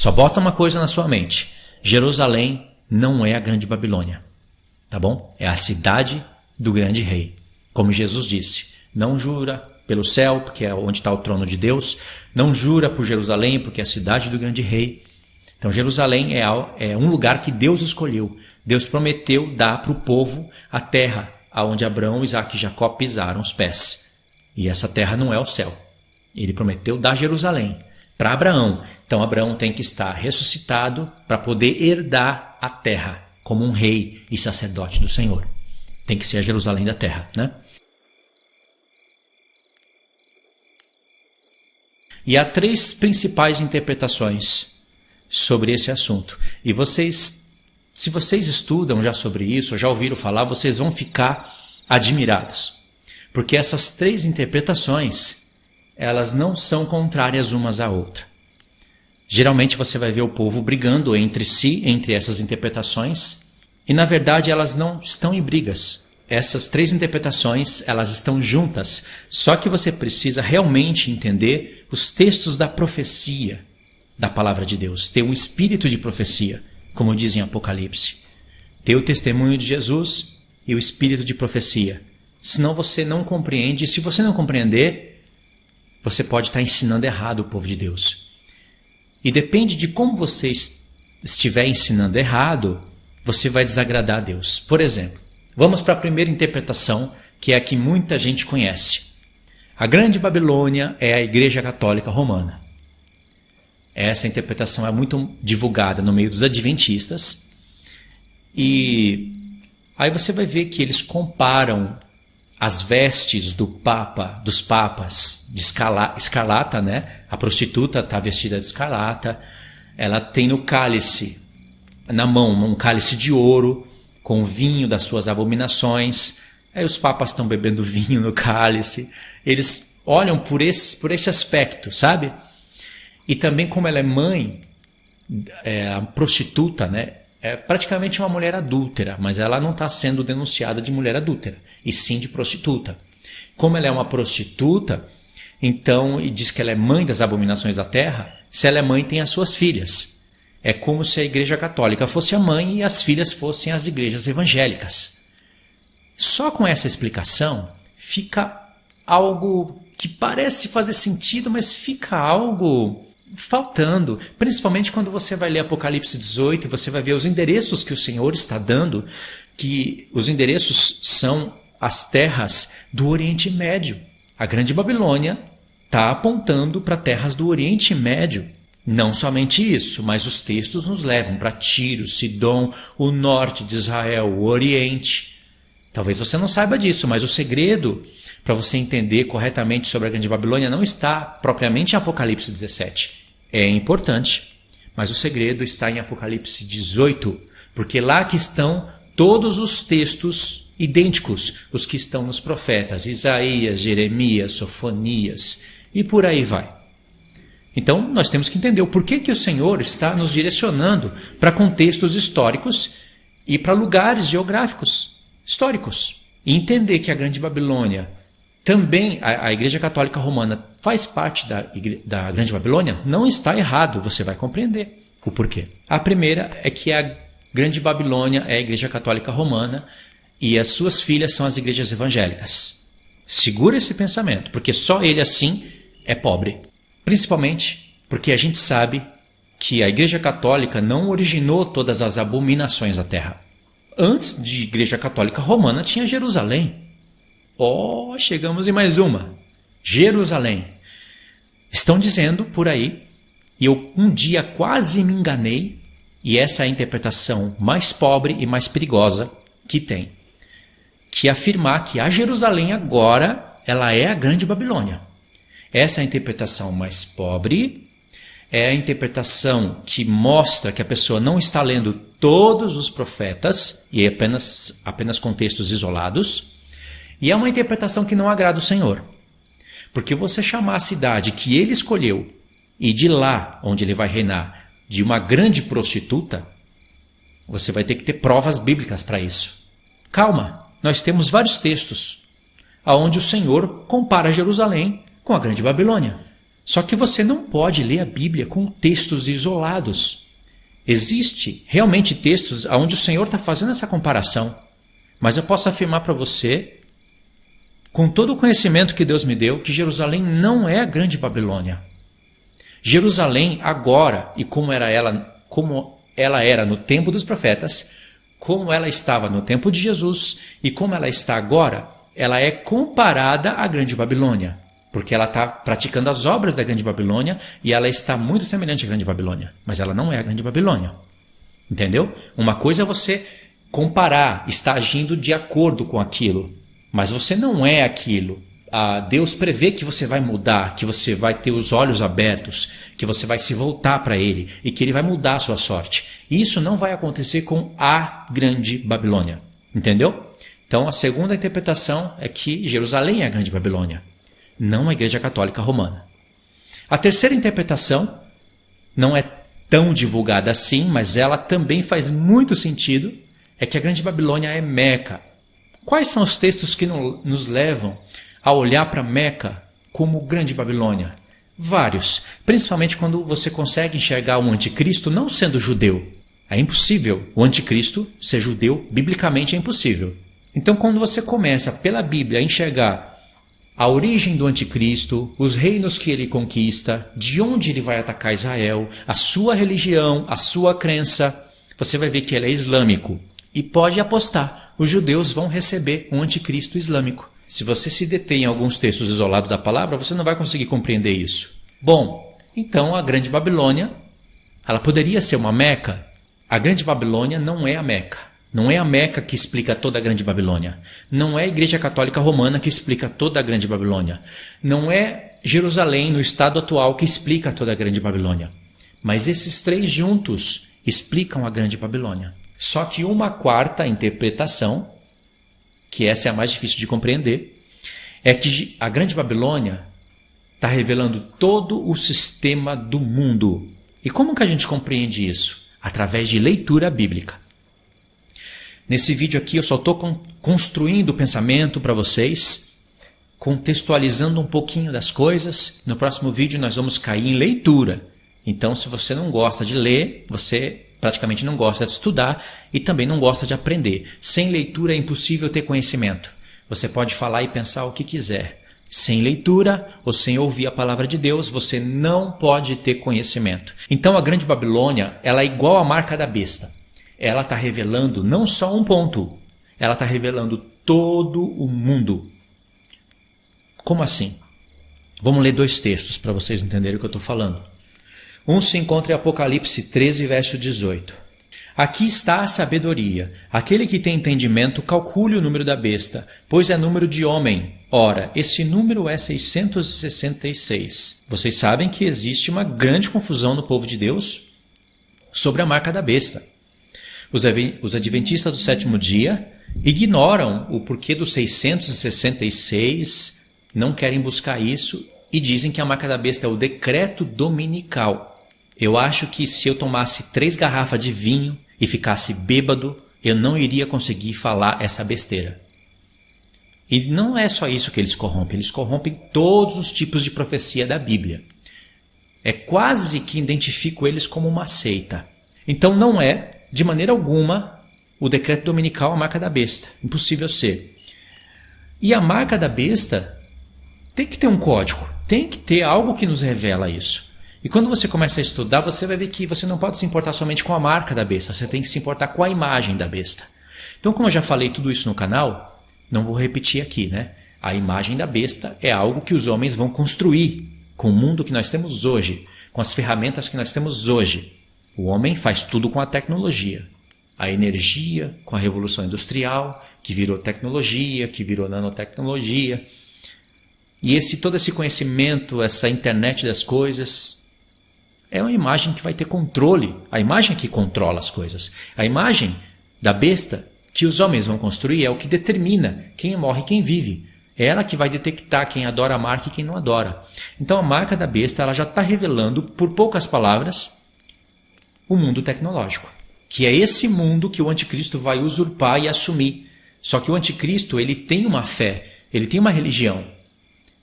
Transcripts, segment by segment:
Só bota uma coisa na sua mente: Jerusalém não é a grande Babilônia, tá bom? É a cidade do grande rei. Como Jesus disse, não jura pelo céu, porque é onde está o trono de Deus. Não jura por Jerusalém, porque é a cidade do grande rei. Então Jerusalém é um lugar que Deus escolheu. Deus prometeu dar para o povo a terra aonde Abraão, Isaque e Jacó pisaram os pés. E essa terra não é o céu. Ele prometeu dar Jerusalém para Abraão. Então Abraão tem que estar ressuscitado para poder herdar a terra como um rei e sacerdote do Senhor. Tem que ser a Jerusalém da terra, né? E há 3 principais interpretações sobre esse assunto. E se vocês estudam já sobre isso, já ouviram falar, vocês vão ficar admirados. Porque essas 3 interpretações, elas não são contrárias umas à outra. Geralmente você vai ver o povo brigando entre si, entre essas interpretações, e na verdade elas não estão em brigas. Essas 3 interpretações, elas estão juntas, só que você precisa realmente entender os textos da profecia da palavra de Deus, ter um espírito de profecia, como diz em Apocalipse. Ter o testemunho de Jesus e o espírito de profecia. Senão você não compreende, e se você não compreender, você pode estar ensinando errado o povo de Deus. E depende de como você estiver ensinando errado, você vai desagradar a Deus. Por exemplo, vamos para a primeira interpretação, que é a que muita gente conhece. A grande Babilônia é a Igreja Católica Romana. Essa interpretação é muito divulgada no meio dos adventistas. E aí você vai ver que eles comparam as vestes dos papas de escarlata, né? A prostituta está vestida de escarlata. Ela tem no cálice, na mão, um cálice de ouro, com o vinho das suas abominações. Aí os papas estão bebendo vinho no cálice. Eles olham por esse aspecto, sabe? E também como ela é mãe, a prostituta, né? É praticamente uma mulher adúltera, mas ela não está sendo denunciada de mulher adúltera, e sim de prostituta. Como ela é uma prostituta, então, e diz que ela é mãe das abominações da terra, se ela é mãe, tem as suas filhas. É como se a Igreja Católica fosse a mãe e as filhas fossem as igrejas evangélicas. Só com essa explicação fica algo que parece fazer sentido, mas fica algo faltando. Principalmente quando você vai ler Apocalipse 18 e você vai ver os endereços que o Senhor está dando, que os endereços são as terras do Oriente Médio. A Grande Babilônia está apontando para terras do Oriente Médio. Não somente isso, mas os textos nos levam para Tiro, Sidom, o norte de Israel, o Oriente. Talvez você não saiba disso, mas o segredo para você entender corretamente sobre a Grande Babilônia não está propriamente em Apocalipse 17. É importante, mas o segredo está em Apocalipse 18, porque lá que estão todos os textos idênticos, os que estão nos profetas, Isaías, Jeremias, Sofonias, e por aí vai. Então, nós temos que entender o porquê que o Senhor está nos direcionando para contextos históricos e para lugares geográficos históricos. E entender que a Grande Babilônia, também a Igreja Católica Romana faz parte da Grande Babilônia, não está errado, você vai compreender o porquê. A primeira é que a Grande Babilônia é a Igreja Católica Romana e as suas filhas são as igrejas evangélicas. Segura esse pensamento, porque só ele assim é pobre. Principalmente porque a gente sabe que a Igreja Católica não originou todas as abominações da terra. Antes de Igreja Católica Romana tinha Jerusalém. Chegamos em mais uma. Jerusalém. Estão dizendo por aí, e eu um dia quase me enganei, e essa é a interpretação mais pobre e mais perigosa que tem, que afirmar que a Jerusalém agora ela é a Grande Babilônia. Essa é a interpretação mais pobre, é a interpretação que mostra que a pessoa não está lendo todos os profetas, e apenas contextos isolados, e é uma interpretação que não agrada o Senhor. Porque você chamar a cidade que ele escolheu, e de lá onde ele vai reinar, de uma grande prostituta, você vai ter que ter provas bíblicas para isso. Calma, nós temos vários textos onde o Senhor compara Jerusalém com a Grande Babilônia. Só que você não pode ler a Bíblia com textos isolados. Existe realmente textos onde o Senhor está fazendo essa comparação. Mas eu posso afirmar para você, com todo o conhecimento que Deus me deu, que Jerusalém não é a grande Babilônia. Jerusalém agora, e como ela era no tempo dos profetas, como ela estava no tempo de Jesus e como ela está agora, ela é comparada à grande Babilônia. Porque ela está praticando as obras da grande Babilônia e ela está muito semelhante à grande Babilônia. Mas ela não é a grande Babilônia. Entendeu? Uma coisa é você comparar, está agindo de acordo com aquilo. Mas você não é aquilo. Deus prevê que você vai mudar, que você vai ter os olhos abertos, que você vai se voltar para Ele e que Ele vai mudar a sua sorte. E isso não vai acontecer com a grande Babilônia. Entendeu? Então a segunda interpretação é que Jerusalém é a grande Babilônia, não a Igreja Católica Romana. A terceira interpretação não é tão divulgada assim, mas ela também faz muito sentido, é que a grande Babilônia é Meca. Quais são os textos que nos levam a olhar para Meca como grande Babilônia? Vários, principalmente quando você consegue enxergar o anticristo não sendo judeu. É impossível o anticristo ser judeu, biblicamente é impossível. Então quando você começa pela Bíblia a enxergar a origem do anticristo, os reinos que ele conquista, de onde ele vai atacar Israel, a sua religião, a sua crença, você vai ver que ele é islâmico. E pode apostar, os judeus vão receber um anticristo islâmico. Se você se detém em alguns textos isolados da palavra, você não vai conseguir compreender isso. Bom, então a grande Babilônia, ela poderia ser uma Meca. A grande Babilônia não é a Meca. Não é a Meca que explica toda a grande Babilônia. Não é a Igreja Católica Romana que explica toda a grande Babilônia. Não é Jerusalém, no estado atual, que explica toda a grande Babilônia. Mas esses três juntos explicam a grande Babilônia. Só que uma quarta interpretação, que essa é a mais difícil de compreender, é que a grande Babilônia está revelando todo o sistema do mundo. E como que a gente compreende isso? Através de leitura bíblica. Nesse vídeo aqui eu só estou construindo o pensamento para vocês, contextualizando um pouquinho das coisas. No próximo vídeo nós vamos cair em leitura. Então se você não gosta de ler, você praticamente não gosta de estudar e também não gosta de aprender. Sem leitura é impossível ter conhecimento. Você pode falar e pensar o que quiser. Sem leitura ou sem ouvir a palavra de Deus, você não pode ter conhecimento. Então a grande Babilônia, ela é igual à marca da besta. Ela está revelando não só um ponto, ela está revelando todo o mundo. Como assim? Vamos ler dois textos para vocês entenderem o que eu estou falando. Um se encontra em Apocalipse 13, verso 18. Aqui está a sabedoria. Aquele que tem entendimento, calcule o número da besta, pois é número de homem. Ora, esse número é 666. Vocês sabem que existe uma grande confusão no povo de Deus sobre a marca da besta. Os adventistas do sétimo dia ignoram o porquê do 666, não querem buscar isso e dizem que a marca da besta é o decreto dominical. Eu acho que se eu tomasse 3 garrafas de vinho e ficasse bêbado, eu não iria conseguir falar essa besteira. E não é só isso que eles corrompem todos os tipos de profecia da Bíblia. É quase que identifico eles como uma seita. Então não é, de maneira alguma, o decreto dominical a marca da besta. Impossível ser. E a marca da besta tem que ter um código, tem que ter algo que nos revela isso. E quando você começa a estudar, você vai ver que você não pode se importar somente com a marca da besta, você tem que se importar com a imagem da besta. Então, como eu já falei tudo isso no canal, não vou repetir aqui, né? A imagem da besta é algo que os homens vão construir com o mundo que nós temos hoje, com as ferramentas que nós temos hoje. O homem faz tudo com a tecnologia. A energia, com a revolução industrial, que virou tecnologia, que virou nanotecnologia. E todo esse conhecimento, essa internet das coisas, é uma imagem que vai ter controle. A imagem que controla as coisas. A imagem da besta que os homens vão construir é o que determina quem morre e quem vive. É ela que vai detectar quem adora a marca e quem não adora. Então a marca da besta ela já está revelando, por poucas palavras, o mundo tecnológico. Que é esse mundo que o anticristo vai usurpar e assumir. Só que o anticristo ele tem uma fé, ele tem uma religião.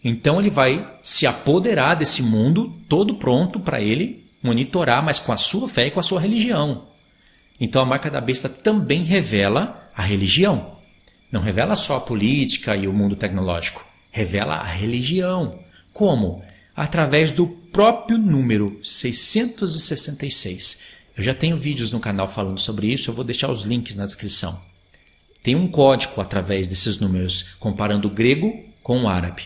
Então ele vai se apoderar desse mundo todo pronto para ele monitorar, mas com a sua fé e com a sua religião. Então a marca da besta também revela a religião. Não revela só a política e o mundo tecnológico. Revela a religião. Como? Através do próprio número 666. Eu já tenho vídeos no canal falando sobre isso, eu vou deixar os links na descrição. Tem um código através desses números, comparando o grego com o árabe.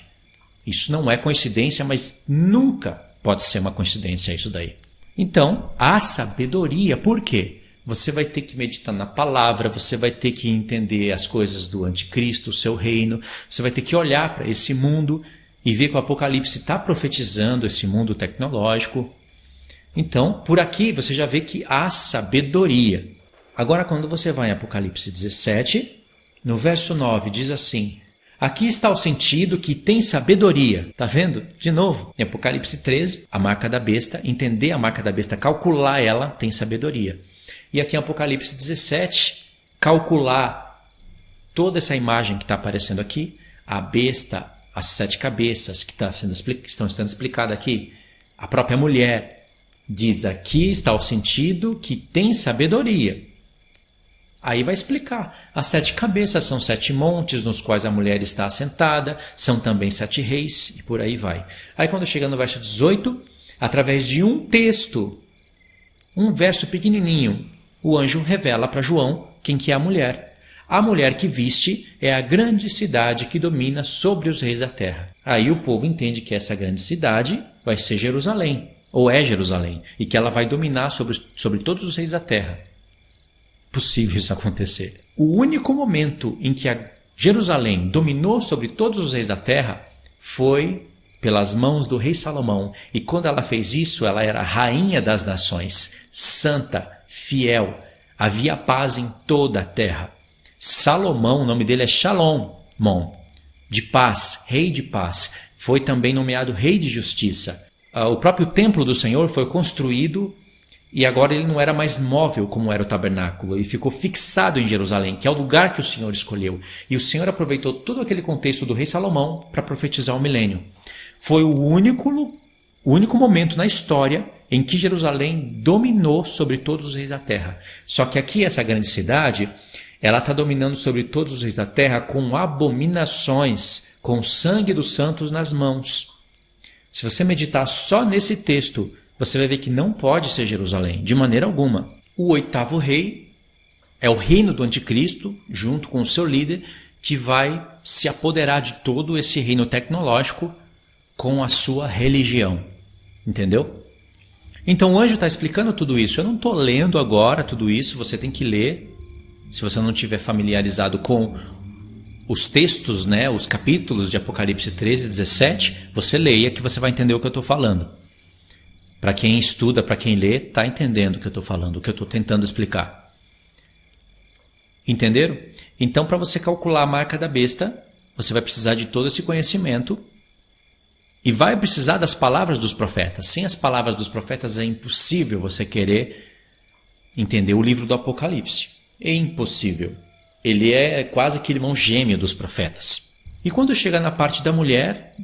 Isso não é coincidência, mas nunca pode ser uma coincidência isso daí. Então, a sabedoria, por quê? Você vai ter que meditar na palavra, você vai ter que entender as coisas do anticristo, o seu reino, você vai ter que olhar para esse mundo e ver que o Apocalipse está profetizando esse mundo tecnológico. Então, por aqui você já vê que há sabedoria. Agora, quando você vai em Apocalipse 17, no verso 9 diz assim: aqui está o sentido que tem sabedoria. Tá vendo? De novo, em Apocalipse 13, a marca da besta, entender a marca da besta, calcular ela, tem sabedoria. E aqui em Apocalipse 17, calcular toda essa imagem que está aparecendo aqui, a besta, as 7 cabeças que estão sendo explicadas aqui, a própria mulher, diz aqui está o sentido que tem sabedoria. Aí vai explicar. As 7 cabeças são 7 montes nos quais a mulher está assentada, são também 7 reis e por aí vai. Aí quando chega no verso 18, através de um texto, um verso pequenininho, o anjo revela para João quem que é a mulher. A mulher que viste é a grande cidade que domina sobre os reis da terra. Aí o povo entende que essa grande cidade vai ser Jerusalém, ou é Jerusalém, e que ela vai dominar sobre todos os reis da terra. Possível isso acontecer. O único momento em que a Jerusalém dominou sobre todos os reis da terra foi pelas mãos do rei Salomão. E quando ela fez isso, ela era a rainha das nações, santa, fiel. Havia paz em toda a terra. Salomão, o nome dele é Shalom, de paz, rei de paz. Foi também nomeado rei de justiça. O próprio templo do Senhor foi construído e agora ele não era mais móvel como era o tabernáculo. Ele ficou fixado em Jerusalém, que é o lugar que o Senhor escolheu. E o Senhor aproveitou todo aquele contexto do rei Salomão para profetizar o milênio. Foi o único momento na história em que Jerusalém dominou sobre todos os reis da terra. Só que aqui, essa grande cidade, ela está dominando sobre todos os reis da terra com abominações, com o sangue dos santos nas mãos. Se você meditar só nesse texto, você vai ver que não pode ser Jerusalém, de maneira alguma. O 8º rei é o reino do anticristo, junto com o seu líder, que vai se apoderar de todo esse reino tecnológico com a sua religião. Entendeu? Então o anjo está explicando tudo isso. Eu não estou lendo agora tudo isso, você tem que ler. Se você não estiver familiarizado com os textos, né, os capítulos de Apocalipse 13 e 17, você leia que você vai entender o que eu estou falando. Para quem estuda, para quem lê, está entendendo o que eu estou falando, o que eu estou tentando explicar. Entenderam? Então, para você calcular a marca da besta, você vai precisar de todo esse conhecimento e vai precisar das palavras dos profetas. Sem as palavras dos profetas é impossível você querer entender o livro do Apocalipse. É impossível. Ele é quase que irmão gêmeo dos profetas. E quando chega na parte da mulher,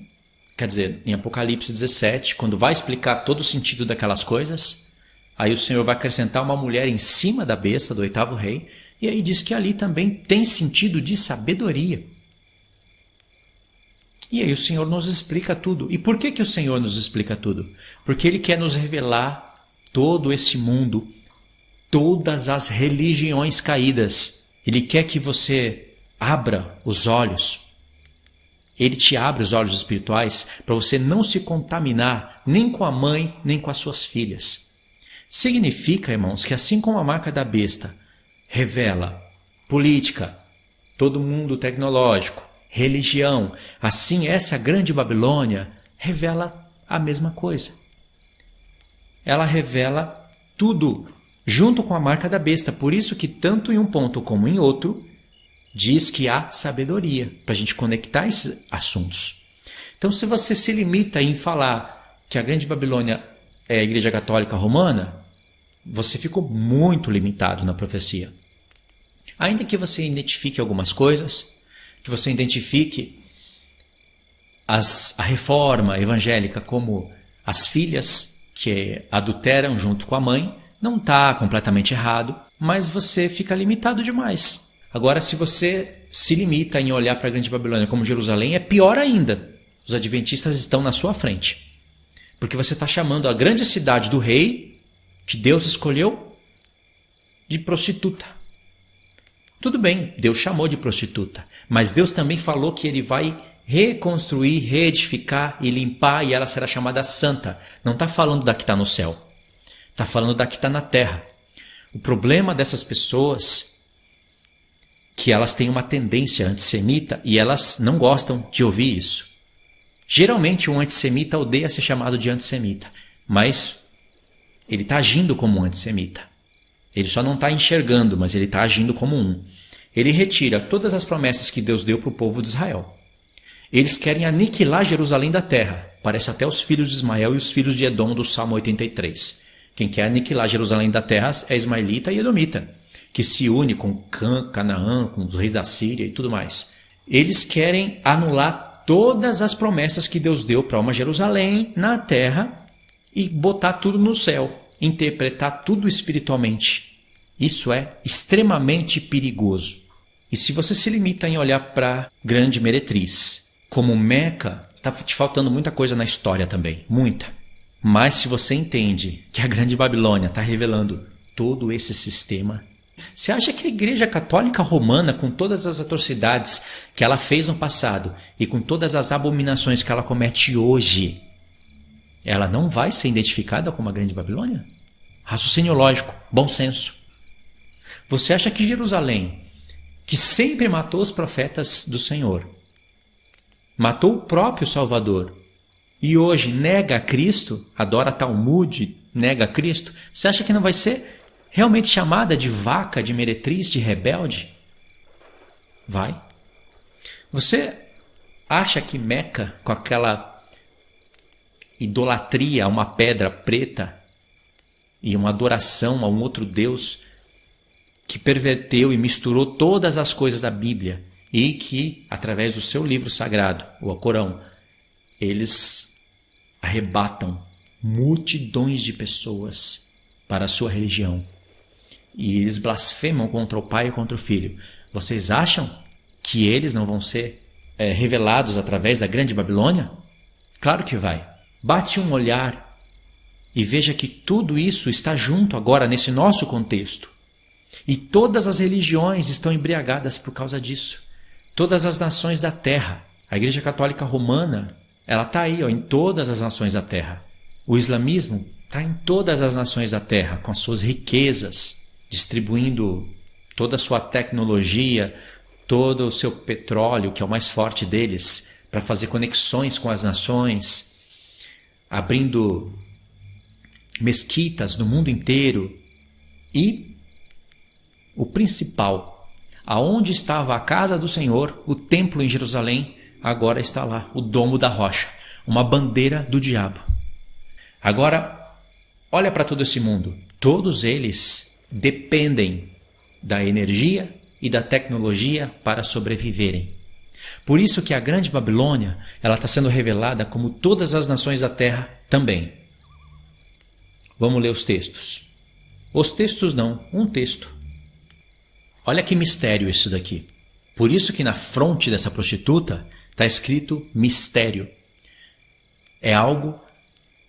quer dizer, em Apocalipse 17, quando vai explicar todo o sentido daquelas coisas, aí o Senhor vai acrescentar uma mulher em cima da besta do 8º rei, e aí diz que ali também tem sentido de sabedoria. E aí o Senhor nos explica tudo. E por que o Senhor nos explica tudo? Porque Ele quer nos revelar todo esse mundo, todas as religiões caídas. Ele quer que você abra os olhos. Ele te abre os olhos espirituais para você não se contaminar nem com a mãe, nem com as suas filhas. Significa, irmãos, que assim como a marca da besta revela política, todo mundo tecnológico, religião, assim essa grande Babilônia revela a mesma coisa. Ela revela tudo junto com a marca da besta. Por isso que tanto em um ponto como em outro, diz que há sabedoria para a gente conectar esses assuntos. Então, se você se limita em falar que a grande Babilônia é a Igreja Católica Romana, você ficou muito limitado na profecia. Ainda que você identifique algumas coisas, que você identifique a reforma evangélica como as filhas que adulteram junto com a mãe, não está completamente errado, mas você fica limitado demais. Agora, se você se limita em olhar para a Grande Babilônia como Jerusalém, é pior ainda. Os adventistas estão na sua frente. Porque você está chamando a grande cidade do rei, que Deus escolheu, de prostituta. Tudo bem, Deus chamou de prostituta, mas Deus também falou que Ele vai reconstruir, reedificar e limpar, e ela será chamada santa. Não está falando da que está no céu, está falando da que está na terra. O problema dessas pessoas que elas têm uma tendência antissemita e elas não gostam de ouvir isso. Geralmente um antissemita odeia ser chamado de antissemita, mas ele está agindo como um antissemita. Ele só não está enxergando, mas ele está agindo como um. Ele retira todas as promessas que Deus deu para o povo de Israel. Eles querem aniquilar Jerusalém da terra. Parece até os filhos de Ismael e os filhos de Edom do Salmo 83. Quem quer aniquilar Jerusalém da terra é ismaelita e edomita, que se une com Canaã, com os reis da Síria e tudo mais. Eles querem anular todas as promessas que Deus deu para uma Jerusalém na terra e botar tudo no céu. Interpretar tudo espiritualmente. Isso é extremamente perigoso. E se você se limita em olhar para a grande meretriz como Meca, está te faltando muita coisa na história também. Muita. Mas se você entende que a Grande Babilônia está revelando todo esse sistema, você acha que a Igreja Católica Romana, com todas as atrocidades que ela fez no passado e com todas as abominações que ela comete hoje, ela não vai ser identificada como a Grande Babilônia? Raciocínio lógico, bom senso. Você acha que Jerusalém, que sempre matou os profetas do Senhor, matou o próprio Salvador e hoje nega a Cristo, adora Talmud, nega a Cristo, você acha que não vai ser realmente chamada de vaca, de meretriz, de rebelde? Vai. Você acha que Meca, com aquela idolatria a uma pedra preta e uma adoração a um outro Deus que perverteu e misturou todas as coisas da Bíblia e que, através do seu livro sagrado, o Alcorão, eles arrebatam multidões de pessoas para a sua religião e eles blasfemam contra o Pai e contra o Filho. Vocês acham que eles não vão ser revelados através da Grande Babilônia? Claro que vai. Bate um olhar e veja que tudo isso está junto agora nesse nosso contexto. E todas as religiões estão embriagadas por causa disso. Todas as nações da terra. A Igreja Católica Romana, ela está aí, em todas as nações da terra. O islamismo está em todas as nações da terra, com as suas riquezas, distribuindo toda a sua tecnologia, todo o seu petróleo, que é o mais forte deles, para fazer conexões com as nações, abrindo mesquitas no mundo inteiro. E o principal, aonde estava a casa do Senhor, o templo em Jerusalém, agora está lá, o domo da rocha, uma bandeira do diabo. Agora, olha para todo esse mundo. Todos eles dependem da energia e da tecnologia para sobreviverem. Por isso que a Grande Babilônia, ela está sendo revelada como todas as nações da terra também. Vamos ler os textos. Os textos não, um texto. Olha que mistério isso daqui. Por isso que na fronte dessa prostituta está escrito mistério. É algo,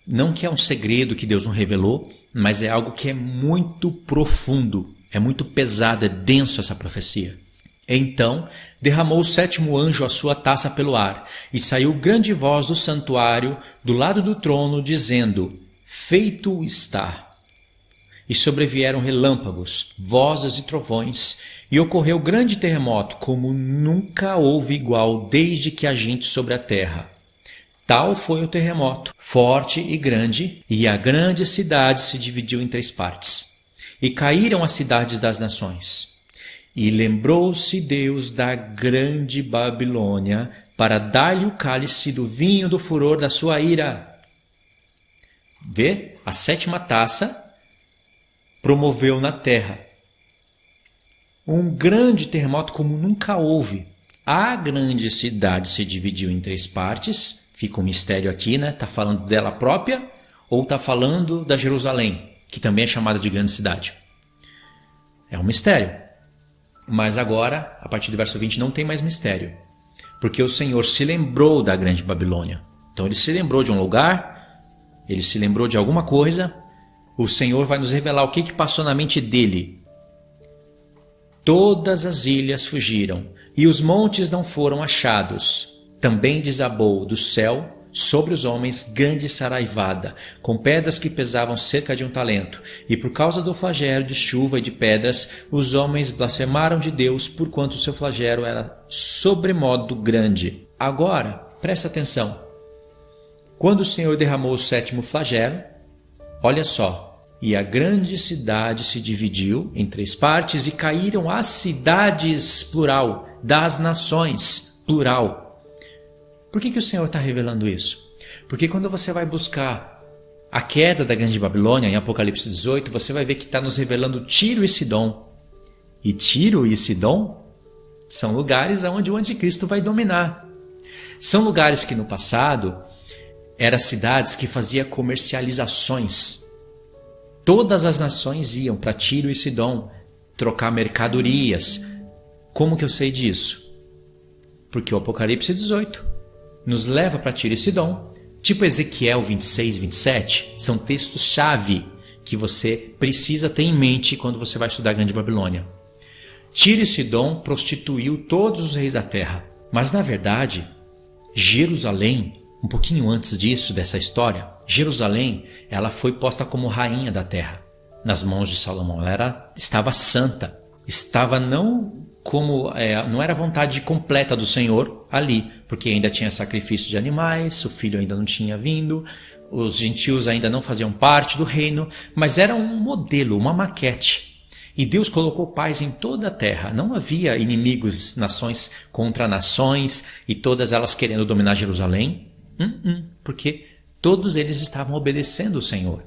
não que é um segredo que Deus não revelou, mas é algo que é muito profundo, é muito pesado, é denso essa profecia. Então derramou o sétimo anjo a sua taça pelo ar, e saiu grande voz do santuário do lado do trono, dizendo: feito está. E sobrevieram relâmpagos, vozes e trovões, e ocorreu grande terremoto, como nunca houve igual desde que há gente sobre a terra. Tal foi o terremoto, forte e grande, e a grande cidade se dividiu em 3 partes. E caíram as cidades das nações. E lembrou-se Deus da grande Babilônia, para dar-lhe o cálice do vinho do furor da sua ira. Vê? A 7ª taça promoveu na terra um grande terremoto como nunca houve. A grande cidade se dividiu em 3 partes. Fica um mistério aqui, né? Está falando dela própria ou está falando da Jerusalém, que também é chamada de grande cidade? É um mistério. Mas agora, a partir do verso 20, não tem mais mistério. Porque o Senhor se lembrou da grande Babilônia. Então ele se lembrou de um lugar, ele se lembrou de alguma coisa. O Senhor vai nos revelar o que passou na mente dele. Todas as ilhas fugiram, e os montes não foram achados. Também desabou do céu sobre os homens grande saraivada, com pedras que pesavam cerca de 1 talento. E por causa do flagelo de chuva e de pedras, os homens blasfemaram de Deus, porquanto o seu flagelo era sobremodo grande. Agora, presta atenção. Quando o Senhor derramou o 7º flagelo, olha só. E a grande cidade se dividiu em 3 partes, e caíram as cidades, plural, das nações, plural. Por que o Senhor está revelando isso? Porque quando você vai buscar a queda da grande Babilônia, em Apocalipse 18, você vai ver que está nos revelando Tiro e Sidom. E Tiro e Sidom são lugares onde o anticristo vai dominar. São lugares que no passado eram cidades que faziam comercializações. Todas as nações iam para Tiro e Sidom trocar mercadorias. Como que eu sei disso? Porque o Apocalipse 18 nos leva para Tiro e Sidom, tipo Ezequiel 26, 27, são textos-chave que você precisa ter em mente quando você vai estudar a Grande Babilônia. Tiro e Sidom prostituiu todos os reis da terra, mas na verdade, Jerusalém, um pouquinho antes disso, dessa história, Jerusalém, ela foi posta como rainha da terra, nas mãos de Salomão. Ela estava santa, estava não era a vontade completa do Senhor ali, porque ainda tinha sacrifício de animais, o filho ainda não tinha vindo, os gentios ainda não faziam parte do reino, mas era um modelo, uma maquete. E Deus colocou paz em toda a terra. Não havia inimigos, nações contra nações, e todas elas querendo dominar Jerusalém, porque todos eles estavam obedecendo o Senhor.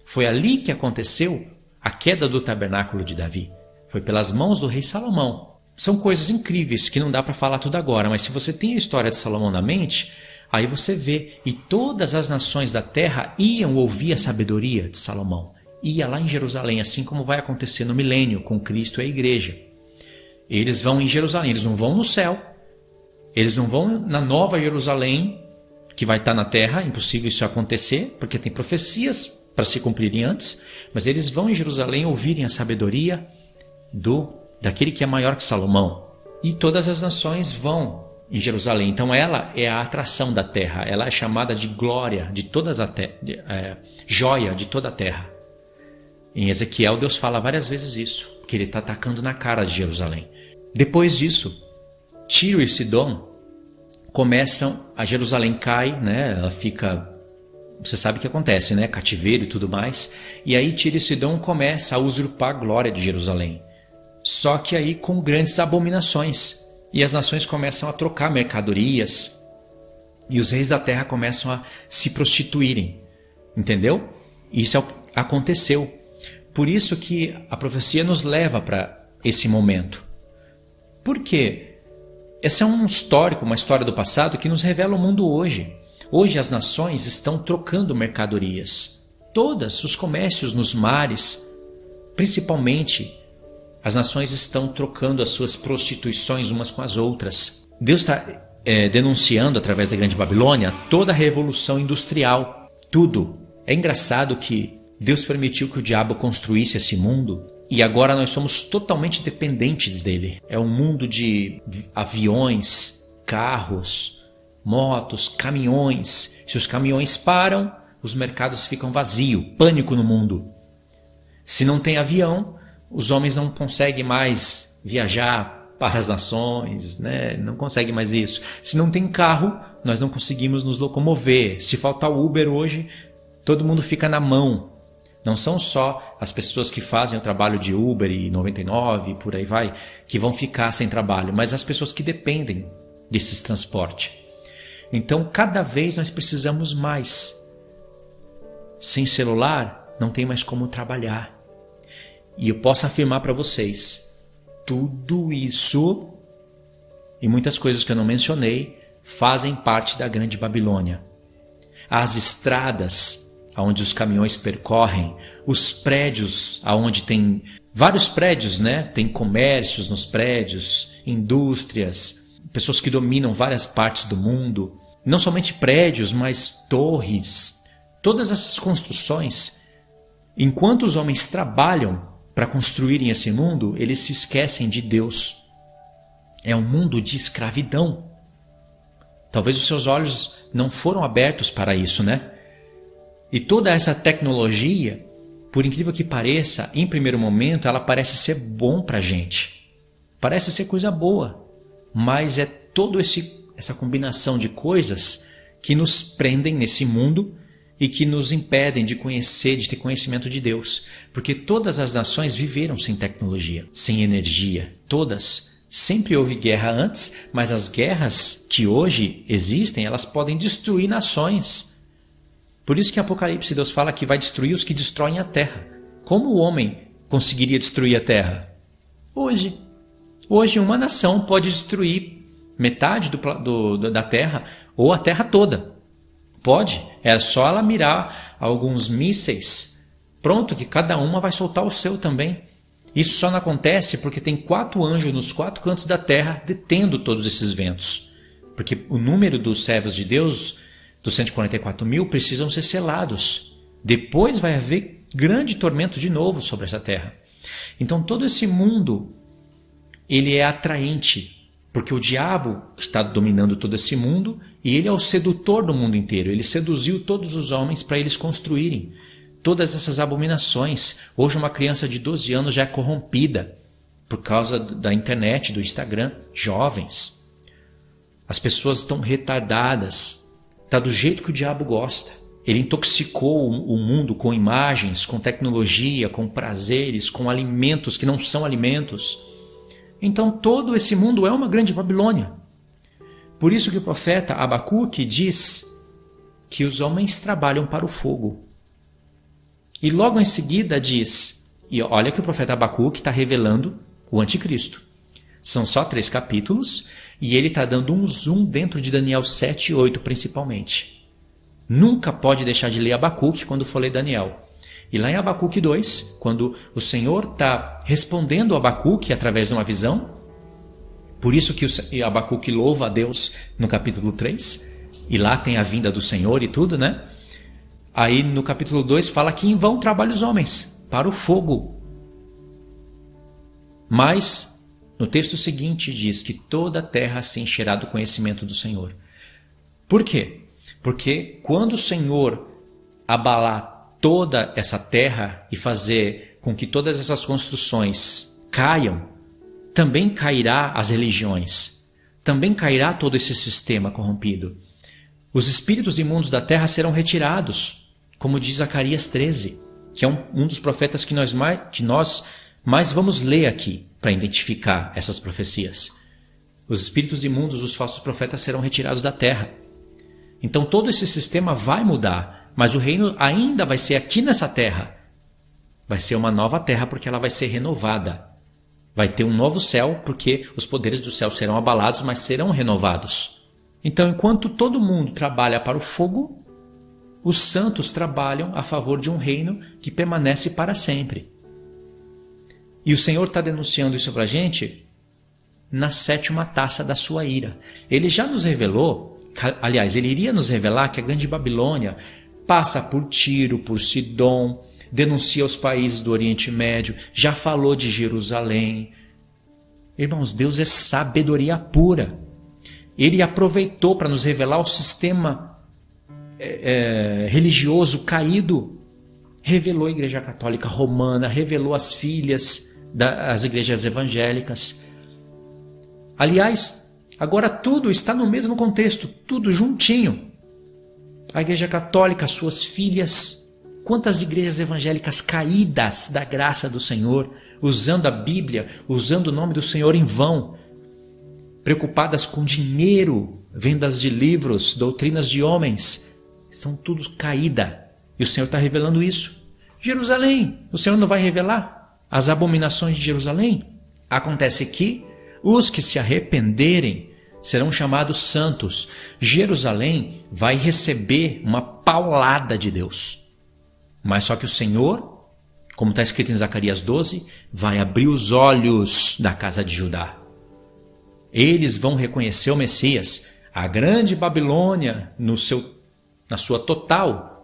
Foi ali que aconteceu a queda do tabernáculo de Davi. Foi pelas mãos do rei Salomão. São coisas incríveis que não dá para falar tudo agora, mas se você tem a história de Salomão na mente, aí você vê, e todas as nações da terra iam ouvir a sabedoria de Salomão. Ia lá em Jerusalém, assim como vai acontecer no milênio com Cristo e a igreja. Eles vão em Jerusalém, eles não vão no céu, eles não vão na nova Jerusalém, que vai estar na terra, impossível isso acontecer, porque tem profecias para se cumprirem antes, mas eles vão em Jerusalém ouvirem a sabedoria daquele que é maior que Salomão. E todas as nações vão em Jerusalém. Então ela é a atração da terra, ela é chamada de glória de todas a joia de toda a terra. Em Ezequiel Deus fala várias vezes isso, que ele está atacando na cara de Jerusalém. Depois disso, Tiro e Sidom começam, a Jerusalém cai, né? Ela fica, você sabe o que acontece, né? Cativeiro e tudo mais. E aí Tiro e Sidom começa a usurpar a glória de Jerusalém. Só que aí com grandes abominações. E as nações começam a trocar mercadorias. E os reis da terra começam a se prostituírem. Entendeu? Isso aconteceu. Por isso que a profecia nos leva para esse momento. Por quê? Esse é um histórico, uma história do passado que nos revela o mundo hoje. Hoje as nações estão trocando mercadorias. Todos os comércios nos mares, principalmente, as nações estão trocando as suas prostituições umas com as outras. Deus está denunciando através da Grande Babilônia toda a revolução industrial. Tudo. É engraçado que Deus permitiu que o diabo construísse esse mundo e agora nós somos totalmente dependentes dele. É um mundo de aviões, carros, motos, caminhões. Se os caminhões param, os mercados ficam vazios, pânico no mundo. Se não tem avião, os homens não conseguem mais viajar para as nações, né? Não conseguem mais isso. Se não tem carro, nós não conseguimos nos locomover. Se faltar o Uber hoje, todo mundo fica na mão. Não são só as pessoas que fazem o trabalho de Uber e 99 e por aí vai, que vão ficar sem trabalho, mas as pessoas que dependem desses transportes. Então, cada vez nós precisamos mais. Sem celular, não tem mais como trabalhar. E eu posso afirmar para vocês, tudo isso E muitas coisas que eu não mencionei fazem parte da Grande Babilônia. As estradas onde os caminhões percorrem, os prédios onde tem vários prédios, né? Tem comércios nos prédios, indústrias, pessoas que dominam várias partes do mundo. Não somente prédios, mas torres. Todas essas construções, enquanto os homens trabalham para construírem esse mundo, eles se esquecem de Deus. É um mundo de escravidão. Talvez os seus olhos não foram abertos para isso, né? E toda essa tecnologia, por incrível que pareça, em primeiro momento, ela parece ser bom para a gente. Parece ser coisa boa. Mas é toda essa combinação de coisas que nos prendem nesse mundo e que nos impedem de conhecer, de ter conhecimento de Deus. Porque todas as nações viveram sem tecnologia, sem energia. Todas. Sempre houve guerra antes, mas as guerras que hoje existem, elas podem destruir nações. Por isso que em Apocalipse Deus fala que vai destruir os que destroem a terra. Como o homem conseguiria destruir a terra? Hoje. Hoje uma nação pode destruir metade da terra ou a terra toda. Pode. É só ela mirar alguns mísseis. Pronto, que cada uma vai soltar o seu também. Isso só não acontece porque tem 4 anjos nos 4 cantos da terra detendo todos esses ventos. Porque o número dos servos de Deus, dos 144.000, precisam ser selados. Depois vai haver grande tormento de novo sobre essa terra. Então todo esse mundo, ele é atraente, porque o diabo está dominando todo esse mundo e ele é o sedutor do mundo inteiro. Ele seduziu todos os homens para eles construírem todas essas abominações. Hoje uma criança de 12 anos já é corrompida por causa da internet, do Instagram. Jovens. As pessoas estão retardadas. Está do jeito que o diabo gosta. Ele intoxicou o mundo com imagens, com tecnologia, com prazeres, com alimentos que não são alimentos. Então todo esse mundo é uma grande Babilônia. Por isso que o profeta Abacuque diz que os homens trabalham para o fogo. E logo em seguida diz, e olha que o profeta Abacuque está revelando o anticristo. São só 3 capítulos e ele está dando um zoom dentro de Daniel 7 e 8 principalmente. Nunca pode deixar de ler Abacuque quando for ler Daniel. E lá em Abacuque 2, quando o Senhor está respondendo a Abacuque através de uma visão, por isso que Abacuque louva a Deus no capítulo 3, e lá tem a vinda do Senhor e tudo, né? Aí no capítulo 2 fala que em vão trabalham os homens, para o fogo. Mas no texto seguinte diz que toda a terra se encherá do conhecimento do Senhor. Por quê? Porque quando o Senhor abalar toda essa terra e fazer com que todas essas construções caiam, também cairá as religiões, também cairá todo esse sistema corrompido. Os espíritos imundos da terra serão retirados, como diz Zacarias 13, que é um dos profetas que nós mais vamos ler aqui para identificar essas profecias. Os espíritos imundos, os falsos profetas serão retirados da terra. Então todo esse sistema vai mudar, mas o reino ainda vai ser aqui nessa terra. Vai ser uma nova terra porque ela vai ser renovada. Vai ter um novo céu porque os poderes do céu serão abalados, mas serão renovados. Então enquanto todo mundo trabalha para o fogo, os santos trabalham a favor de um reino que permanece para sempre. E o Senhor está denunciando isso para a gente na 7ª taça da sua ira. Ele já nos revelou, aliás, ele iria nos revelar que a grande Babilônia passa por Tiro, por Sidom, denuncia os países do Oriente Médio, já falou de Jerusalém. Irmãos, Deus é sabedoria pura. Ele aproveitou para nos revelar o sistema religioso caído. Revelou a Igreja Católica Romana, revelou as filhas das igrejas evangélicas. Aliás, agora tudo está no mesmo contexto, tudo juntinho. A Igreja Católica, suas filhas. Quantas igrejas evangélicas caídas da graça do Senhor, usando a Bíblia, usando o nome do Senhor em vão, preocupadas com dinheiro, vendas de livros, doutrinas de homens, estão tudo caída. E o Senhor está revelando isso. Jerusalém, o Senhor não vai revelar as abominações de Jerusalém? Acontece que Os que se arrependerem serão chamados santos. Jerusalém vai receber uma paulada de Deus. Mas só que o Senhor, como está escrito em Zacarias 12, vai abrir os olhos da casa de Judá. Eles vão reconhecer o Messias. A grande Babilônia, na sua total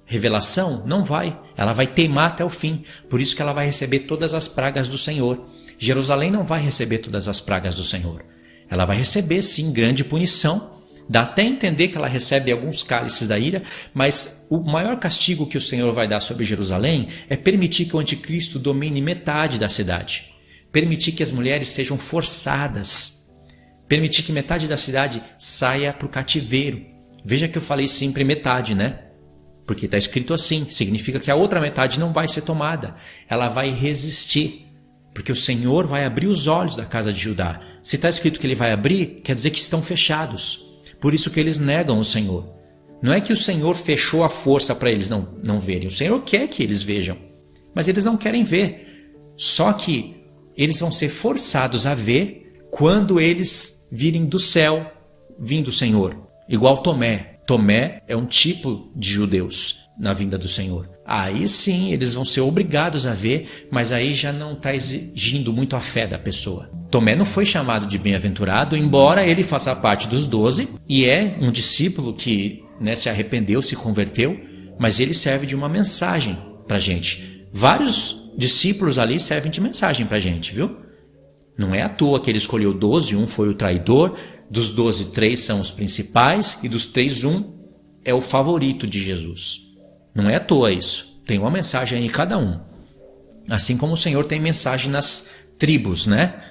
revelação, não vai. Ela vai teimar até o fim. Por isso que ela vai receber todas as pragas do Senhor. Jerusalém não vai receber todas as pragas do Senhor. Ela vai receber, sim, grande punição. Dá até entender que ela recebe alguns cálices da ira, mas o maior castigo que o Senhor vai dar sobre Jerusalém é permitir que o anticristo domine metade da cidade. Permitir que as mulheres sejam forçadas. Permitir que metade da cidade saia para o cativeiro. Veja que eu falei sempre metade, né? Porque está escrito assim, significa que a outra metade não vai ser tomada. Ela vai resistir. Porque o Senhor vai abrir os olhos da casa de Judá. Se está escrito que ele vai abrir, quer dizer que estão fechados. Por isso que eles negam o Senhor. Não é que o Senhor fechou a força para eles não verem. O Senhor quer que eles vejam, mas eles não querem ver. Só que eles vão ser forçados a ver quando eles virem do céu, vindo o Senhor. Igual Tomé. Tomé é um tipo de judeus na vinda do Senhor. Aí sim eles vão ser obrigados a ver, mas aí já não está exigindo muito a fé da pessoa. Tomé não foi chamado de bem-aventurado, embora ele faça parte dos 12 e é um discípulo que se arrependeu, se converteu, mas ele serve de uma mensagem para a gente. Vários discípulos ali servem de mensagem para a gente, viu? Não é à toa que ele escolheu 12, um foi o traidor, dos 12, 3 são os principais e dos 3, um é o favorito de Jesus. Não é à toa isso. Tem uma mensagem em cada um. Assim como o Senhor tem mensagem nas tribos, né?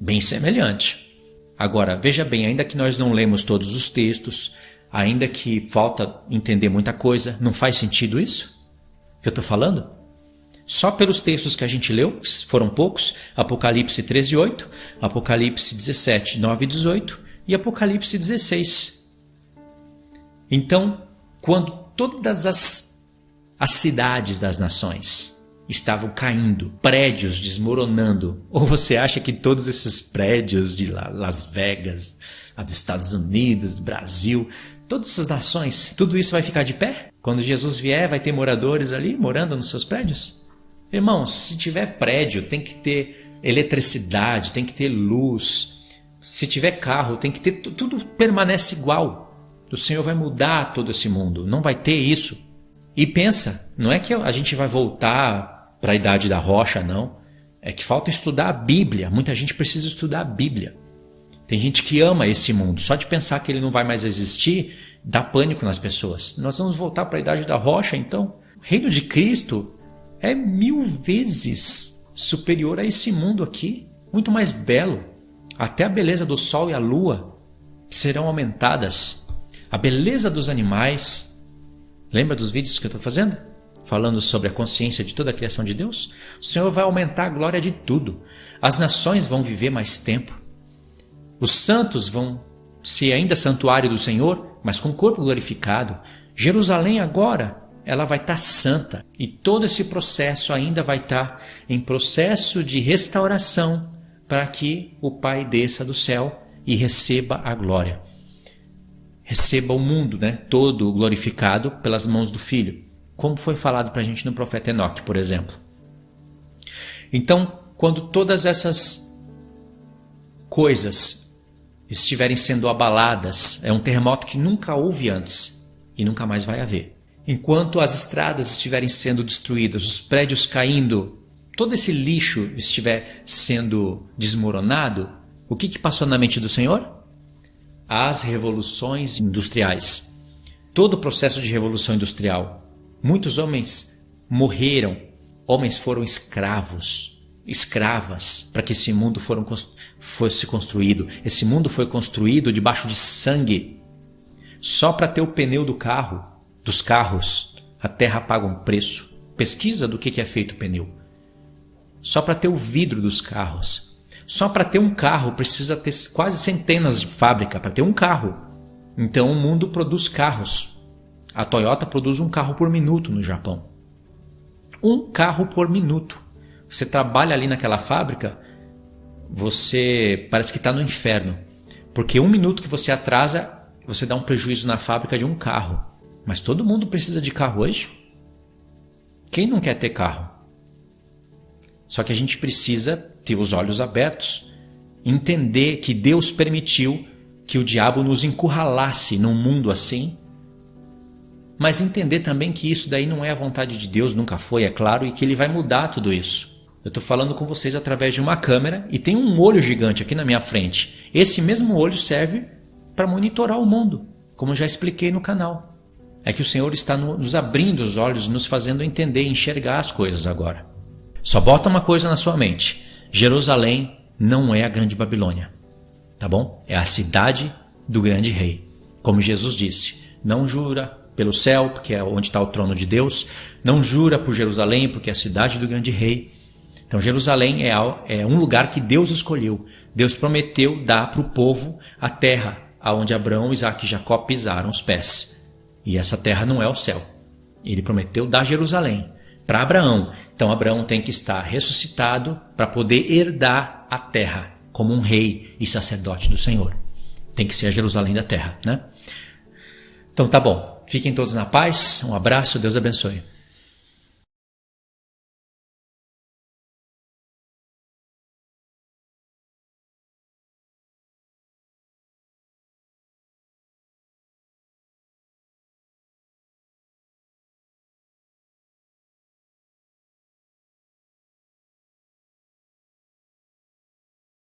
Bem semelhante. Agora, veja bem, ainda que nós não lemos todos os textos, ainda que falta entender muita coisa, não faz sentido isso que eu estou falando? Só pelos textos que a gente leu, foram poucos, Apocalipse 13:8, Apocalipse 17, 9 e 18 e Apocalipse 16. Então, quando todas as cidades das nações estavam caindo, prédios desmoronando, ou você acha que todos esses prédios de Las Vegas, lá dos Estados Unidos, do Brasil, todas essas nações, tudo isso vai ficar de pé? Quando Jesus vier, vai ter moradores ali morando nos seus prédios? Irmãos, se tiver prédio, tem que ter eletricidade, tem que ter luz. Se tiver carro, tem que ter... Tudo permanece igual. O Senhor vai mudar todo esse mundo. Não vai ter isso. E pensa, não é que a gente vai voltar para a idade da rocha, não. É que falta estudar a Bíblia. Muita gente precisa estudar a Bíblia. Tem gente que ama esse mundo. Só de pensar que ele não vai mais existir, dá pânico nas pessoas. Nós vamos voltar para a idade da rocha, então? O reino de Cristo é 1000 vezes superior a esse mundo aqui. Muito mais belo. Até a beleza do sol e a lua serão aumentadas. A beleza dos animais. Lembra dos vídeos que eu estou fazendo? Falando sobre a consciência de toda a criação de Deus? O Senhor vai aumentar a glória de tudo. As nações vão viver mais tempo. Os santos vão ser ainda santuário do Senhor, mas com o corpo glorificado. Jerusalém agora, ela vai estar santa. E todo esse processo ainda vai estar em processo de restauração para que o Pai desça do céu e receba a glória. Receba o mundo, todo glorificado pelas mãos do Filho. Como foi falado para a gente no profeta Enoque, por exemplo. Então, quando todas essas coisas estiverem sendo abaladas, é um terremoto que nunca houve antes e nunca mais vai haver. Enquanto as estradas estiverem sendo destruídas, os prédios caindo, todo esse lixo estiver sendo desmoronado, o que passou na mente do Senhor? As revoluções industriais. Todo o processo de revolução industrial. Muitos homens morreram, homens foram escravas, para que esse mundo fosse construído. Esse mundo foi construído debaixo de sangue. Só para ter o pneu dos carros, a terra paga um preço. Pesquisa do que é feito o pneu. Só para ter o vidro dos carros. Só para ter um carro precisa ter quase centenas de fábricas para ter um carro. Então o mundo produz carros. A Toyota produz um carro por minuto no Japão. Um carro por minuto. Você trabalha ali naquela fábrica, você parece que está no inferno. Porque 1 minuto que você atrasa, você dá um prejuízo na fábrica de um carro. Mas todo mundo precisa de carro hoje. Quem não quer ter carro? Só que a gente precisa ter os olhos abertos, entender que Deus permitiu que o diabo nos encurralasse num mundo assim, mas entender também que isso daí não é a vontade de Deus, nunca foi, é claro, e que Ele vai mudar tudo isso. Eu estou falando com vocês através de uma câmera e tem um olho gigante aqui na minha frente. Esse mesmo olho serve para monitorar o mundo, como eu já expliquei no canal. É que o Senhor está nos abrindo os olhos, nos fazendo entender e enxergar as coisas agora. Só bota uma coisa na sua mente. Jerusalém não é a grande Babilônia. Tá bom? É a cidade do grande rei. Como Jesus disse, não jura pelo céu, porque é onde está o trono de Deus. Não jura por Jerusalém, porque é a cidade do grande rei. Então Jerusalém é um lugar que Deus escolheu. Deus prometeu dar para o povo a terra onde Abraão, Isaque e Jacó pisaram os pés. E essa terra não é o céu. Ele prometeu dar Jerusalém para Abraão. Então Abraão tem que estar ressuscitado para poder herdar a terra como um rei e sacerdote do Senhor. Tem que ser a Jerusalém da terra, né? Então tá bom. Fiquem todos na paz. Um abraço. Deus abençoe.